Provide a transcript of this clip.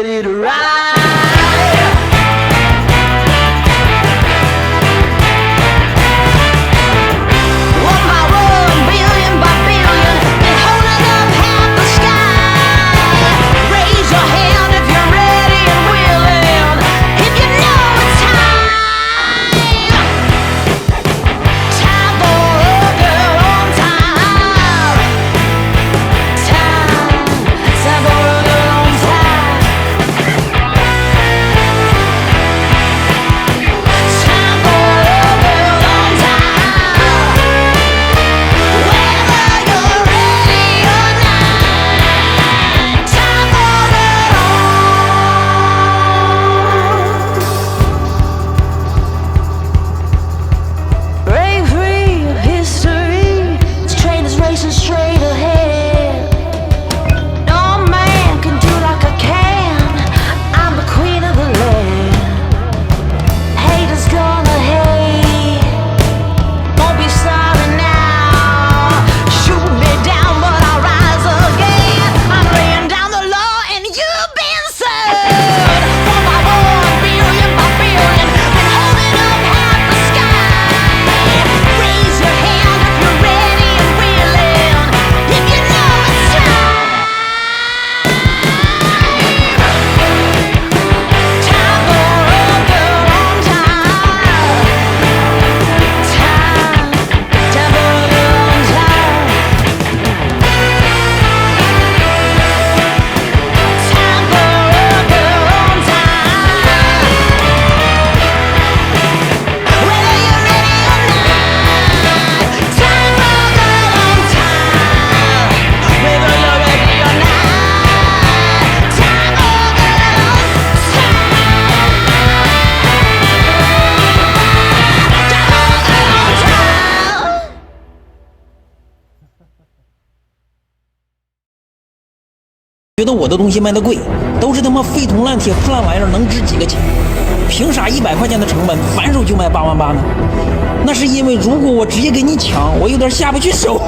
ready to ride. Straight ahead, no man can do like I can. I'm the queen of the land. Haters gonna hate, won't be sorry now. Shoot me down, but I'll rise again. I'm laying down the law, and you've been served. 1 billion by billion, been holding up half the sky. Raise your hand if you're ready and willing. If you know it's time. Time for a good long time. Time for a good long time. Time for a good long time. Whether you're ready or not. Time for a good long time. Whether you're ready or not. Time for a good long time.觉得我的东西卖的贵，都是他妈废铜烂铁破烂玩意儿，能值几个钱？凭啥100块钱的成本反手就卖8万8呢？那是因为如果我直接给你抢，我有点下不去手。